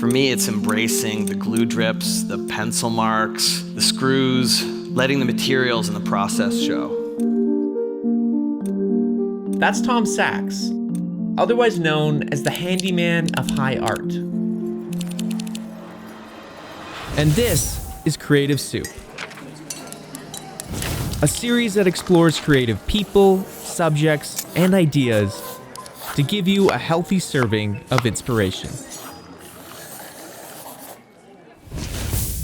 For me, it's embracing the glue drips, the pencil marks, the screws, letting the materials in the process show. That's Tom Sachs, otherwise known as the Handyman of high art. And this is Creative Soup, a series that explores creative people, subjects, and ideas to give you a healthy serving of inspiration.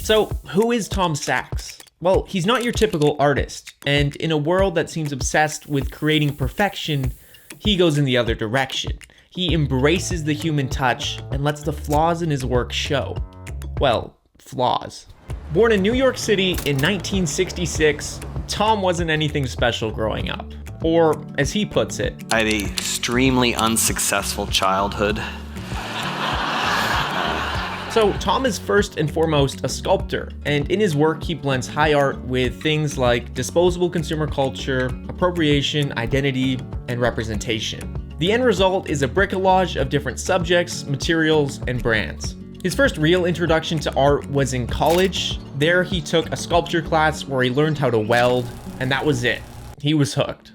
So, who is Tom Sachs? Well, he's not your typical artist, and in a world that seems obsessed with creating perfection, he goes in the other direction. He embraces the human touch and lets the flaws in his work show. Well, flaws. Born in New York City in 1966, Tom wasn't anything special growing up. Or, as he puts it, I had an extremely unsuccessful childhood. So Tom is first and foremost a sculptor, and in his work he blends high art with things like disposable consumer culture, appropriation, identity, and representation. The end result is a bricolage of different subjects, materials, and brands. His first real introduction to art was in college. There he took a sculpture class where he learned how to weld, and that was it. He was hooked.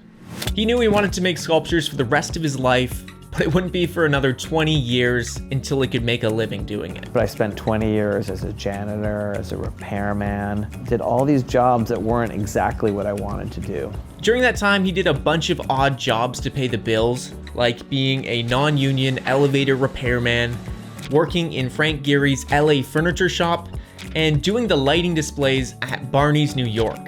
He knew he wanted to make sculptures for the rest of his life, but it wouldn't be for another 20 years until he could make a living doing it. But I spent 20 years as a janitor, as a repairman, did all these jobs that weren't exactly what I wanted to do. During that time, he did a bunch of odd jobs to pay the bills, like being a non-union elevator repairman, working in Frank Gehry's LA furniture shop, and doing the lighting displays at Barney's New York.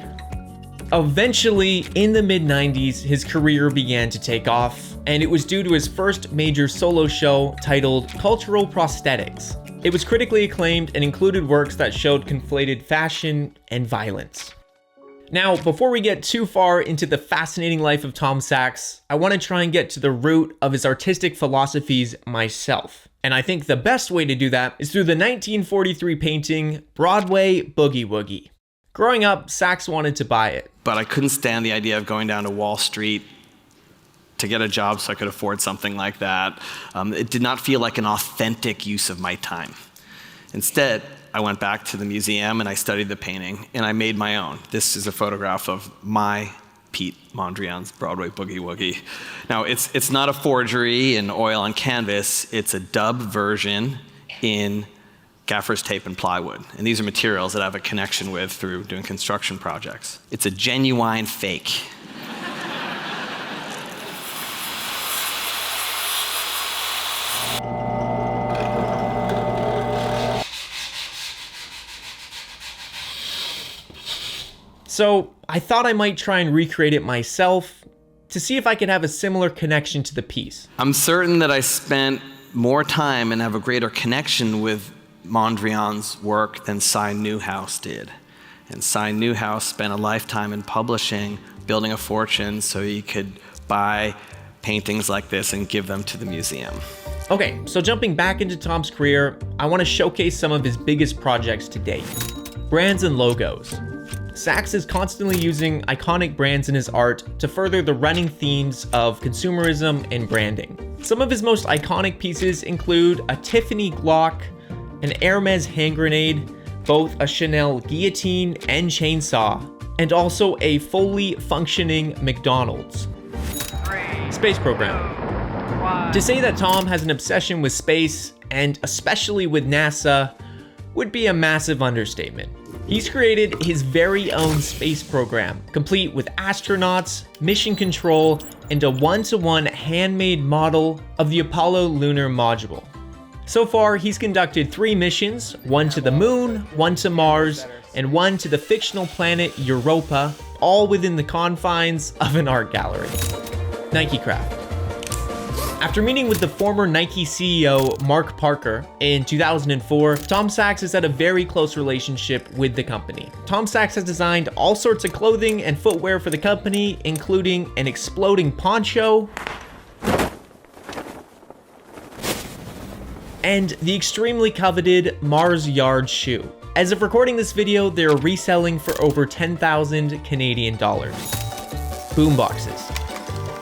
Eventually, in the mid-90s, his career began to take off, and it was due to his first major solo show titled Cultural Prosthetics. It was critically acclaimed and included works that showed conflated fashion and violence. Now, before we get too far into the fascinating life of Tom Sachs, I want to try and get to the root of his artistic philosophies myself. And I think the best way to do that is through the 1943 painting, Broadway Boogie Woogie. Growing up, Sachs wanted to buy it. But I couldn't stand the idea of going down to Wall Street to get a job so I could afford something like that. It did not feel like an authentic use of my time. Instead, I went back to the museum and I studied the painting and I made my own. This is a photograph of my Pete Mondrian's Broadway Boogie Woogie. Now, it's not a forgery in oil on canvas, it's a dub version in gaffer's tape and plywood. And these are materials that I have a connection with through doing construction projects. It's a genuine fake. So I thought I might try and recreate it myself to see if I could have a similar connection to the piece. I'm certain that I spent more time and have a greater connection with Mondrian's work than Cy Newhouse did. And Cy Newhouse spent a lifetime in publishing, building a fortune so he could buy paintings like this and give them to the museum. Okay, so jumping back into Tom's career, I want to showcase some of his biggest projects to date. Brands and logos. Sachs is constantly using iconic brands in his art to further the running themes of consumerism and branding. Some of his most iconic pieces include a Tiffany Glock, an Hermes hand grenade, both a Chanel guillotine and chainsaw, and also a fully functioning McDonald's. Space program. To say that Tom has an obsession with space, and especially with NASA, would be a massive understatement. He's created his very own space program, complete with astronauts, mission control, and a one-to-one handmade model of the Apollo lunar module. So far, he's conducted 3 missions, one to the moon, one to Mars, and one to the fictional planet Europa, all within the confines of an art gallery. Nike Craft. After meeting with the former Nike CEO, Mark Parker, in 2004, Tom Sachs has had a very close relationship with the company. Tom Sachs has designed all sorts of clothing and footwear for the company, including an exploding poncho, and the extremely coveted Mars Yard shoe. As of recording this video, they're reselling for over 10,000 Canadian dollars. Boomboxes.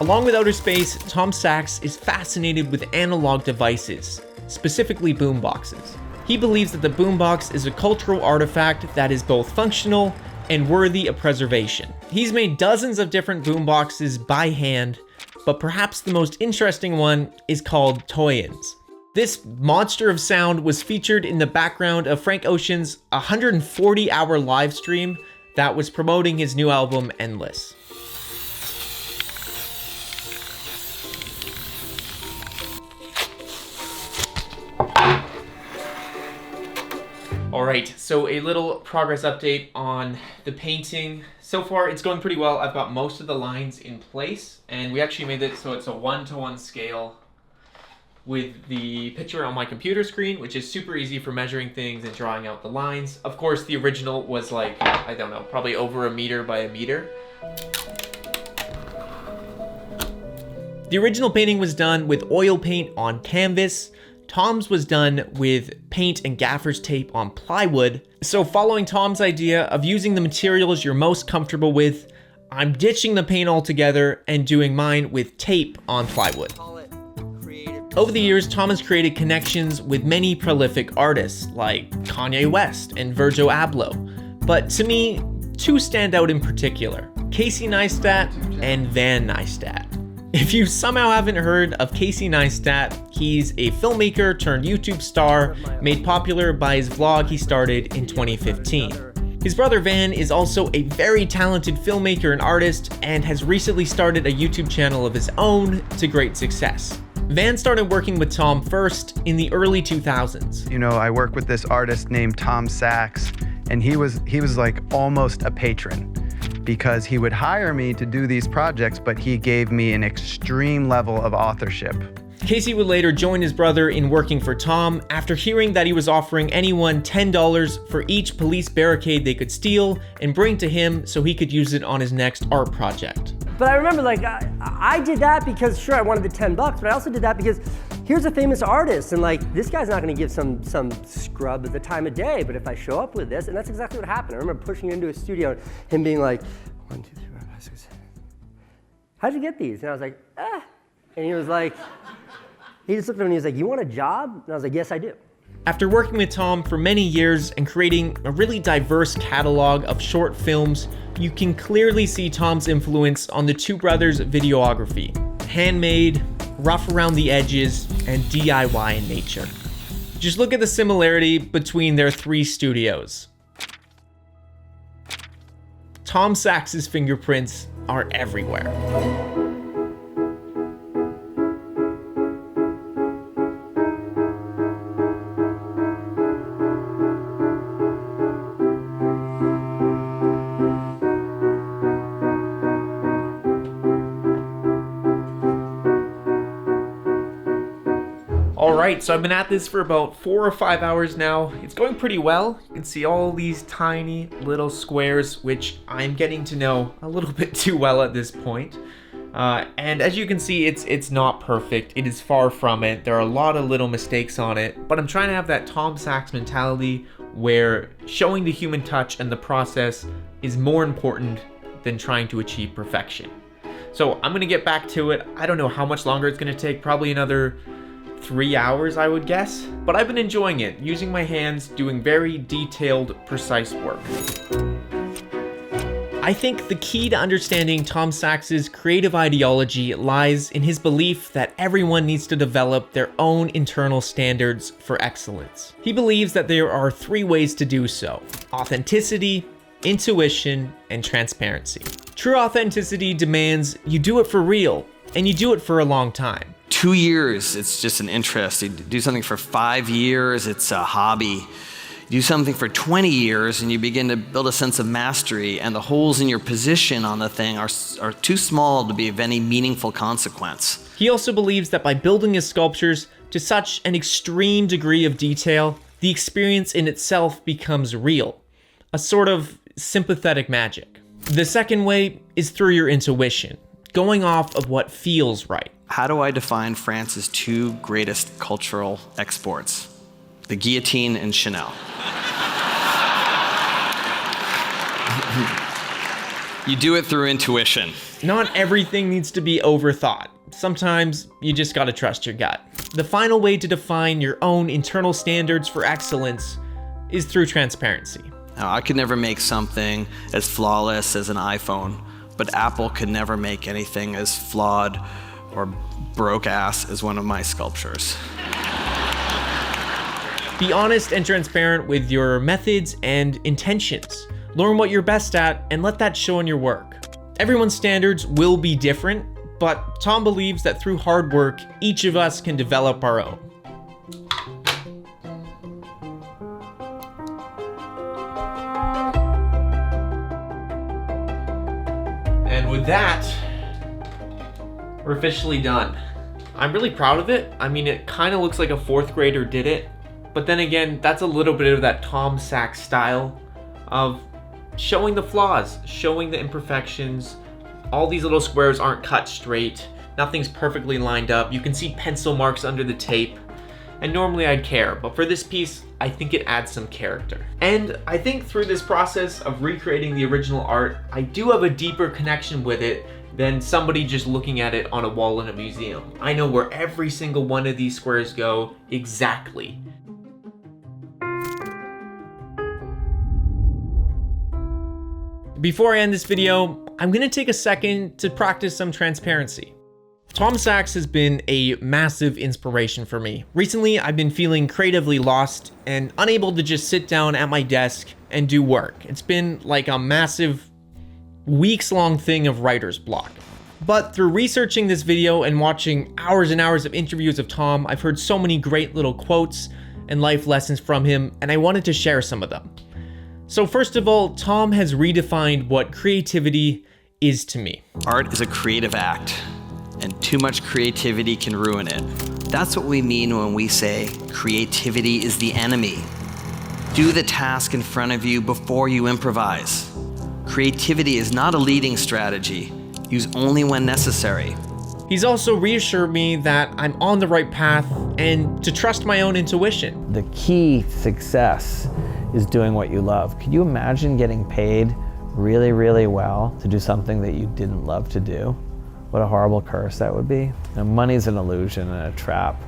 Along with outer space, Tom Sachs is fascinated with analog devices, specifically boomboxes. He believes that the boombox is a cultural artifact that is both functional and worthy of preservation. He's made dozens of different boomboxes by hand, but perhaps the most interesting one is called Toyins. This monster of sound was featured in the background of Frank Ocean's 140-hour live stream that was promoting his new album, Endless. Alright, so a little progress update on the painting. So far, it's going pretty well. I've got most of the lines in place, and we actually made it so it's a 1-to-1 scale with the picture on my computer screen, which is super easy for measuring things and drawing out the lines. Of course, the original was like, I don't know, probably over 1 meter by 1 meter. The original painting was done with oil paint on canvas. Tom's was done with paint and gaffer's tape on plywood. So following Tom's idea of using the materials you're most comfortable with, I'm ditching the paint altogether and doing mine with tape on plywood. Over the years, Tom has created connections with many prolific artists like Kanye West and Virgil Abloh. But to me, two stand out in particular, Casey Neistat and Van Neistat. If you somehow haven't heard of Casey Neistat, he's a filmmaker turned YouTube star made popular by his vlog he started in 2015. His brother Van is also a very talented filmmaker and artist and has recently started a YouTube channel of his own to great success. Van started working with Tom first in the early 2000s. You know, I work with this artist named Tom Sachs, and he was like almost a patron, because he would hire me to do these projects, but he gave me an extreme level of authorship. Casey would later join his brother in working for Tom after hearing that he was offering anyone $10 for each police barricade they could steal and bring to him so he could use it on his next art project. But I remember, like, I did that because, sure, I wanted the $10, but I also did that because here's a famous artist, and like, this guy's not gonna give some scrub at the time of day, but if I show up with this, and that's exactly what happened. I remember pushing into a studio, him being like, 1, 2, 3, 4, 5, 6. How'd you get these? And I was like, ah. And he was like, he just looked at me and he was like, you want a job? And I was like, yes, I do. After working with Tom for many years and creating a really diverse catalog of short films, you can clearly see Tom's influence on the two brothers' videography. Handmade, rough around the edges, and DIY in nature. Just look at the similarity between their 3 studios. Tom Sachs' fingerprints are everywhere. Alright, so I've been at this for about 4 or 5 hours now. It's going pretty well. You can see all these tiny little squares, which I'm getting to know a little bit too well at this point. And as you can see, it's not perfect. It is far from it. There are a lot of little mistakes on it, but I'm trying to have that Tom Sachs mentality where showing the human touch and the process is more important than trying to achieve perfection. So I'm gonna get back to it. I don't know how much longer it's gonna take, probably another 3 hours, I would guess. But I've been enjoying it, using my hands, doing very detailed, precise work. I think the key to understanding Tom Sachs' creative ideology lies in his belief that everyone needs to develop their own internal standards for excellence. He believes that there are 3 ways to do so: authenticity, intuition, and transparency. True authenticity demands you do it for real, and you do it for a long time. 2 years, it's just an interest. You do something for 5 years, it's a hobby. You do something for 20 years and you begin to build a sense of mastery, and the holes in your position on the thing are too small to be of any meaningful consequence. He also believes that by building his sculptures to such an extreme degree of detail, the experience in itself becomes real, a sort of sympathetic magic. The second way is through your intuition, going off of what feels right. How do I define France's 2 greatest cultural exports? The guillotine and Chanel. You do it through intuition. Not everything needs to be overthought. sometimes you just gotta trust your gut. The final way to define your own internal standards for excellence is through transparency. Now, I could never make something as flawless as an iPhone, but Apple could never make anything as flawed or broke ass as one of my sculptures. Be honest and transparent with your methods and intentions. Learn what you're best at and let that show in your work. Everyone's standards will be different, but Tom believes that through hard work, each of us can develop our own. And with that, we're officially done. I'm really proud of it. I mean, it kind of looks like a 4th grader did it, but then again, that's a little bit of that Tom Sachs style of showing the flaws, showing the imperfections. All these little squares aren't cut straight. Nothing's perfectly lined up. You can see pencil marks under the tape. And normally I'd care, but for this piece, I think it adds some character. And I think through this process of recreating the original art, I do have a deeper connection with it than somebody just looking at it on a wall in a museum. I know where every single one of these squares go exactly. Before I end this video, I'm gonna take a second to practice some transparency. Tom Sachs has been a massive inspiration for me. Recently, I've been feeling creatively lost and unable to just sit down at my desk and do work. It's been like a massive weeks-long thing of writer's block. But through researching this video and watching hours and hours of interviews of Tom, I've heard so many great little quotes and life lessons from him, and I wanted to share some of them. So first of all, Tom has redefined what creativity is to me. Art is a creative act, and too much creativity can ruin it. That's what we mean when we say creativity is the enemy. Do the task in front of you before you improvise. Creativity is not a leading strategy. Use only when necessary. He's also reassured me that I'm on the right path and to trust my own intuition. The key to success is doing what you love. Could you imagine getting paid really, really well to do something that you didn't love to do? What a horrible curse that would be. Now, money's an illusion and a trap.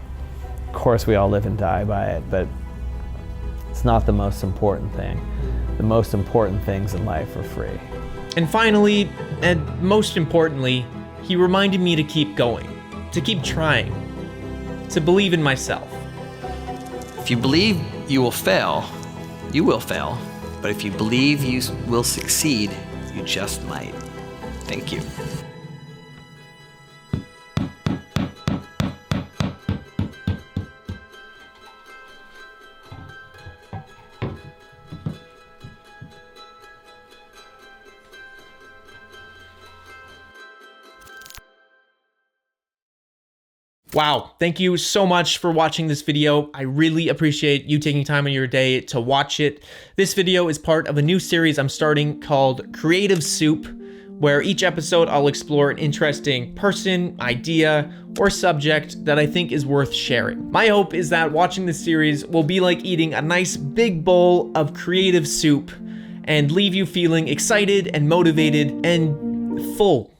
Of course, we all live and die by it, but it's not the most important thing. The most important things in life are free. And finally, and most importantly, he reminded me to keep going, to keep trying, to believe in myself. If you believe you will fail, you will fail. But if you believe you will succeed, you just might. Thank you. Wow, thank you so much for watching this video. I really appreciate you taking time in your day to watch it. This video is part of a new series I'm starting called Creative Soup, where each episode I'll explore an interesting person, idea, or subject that I think is worth sharing. My hope is that watching this series will be like eating a nice big bowl of creative soup and leave you feeling excited and motivated and full.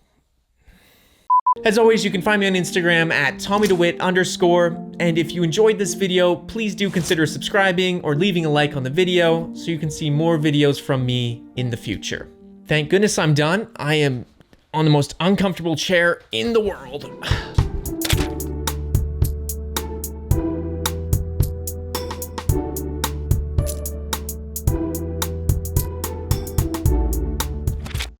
As always, you can find me on Instagram at TommyDeWitt_, and if you enjoyed this video, please do consider subscribing or leaving a like on the video so you can see more videos from me in the future. Thank goodness I'm done. I am on the most uncomfortable chair in the world.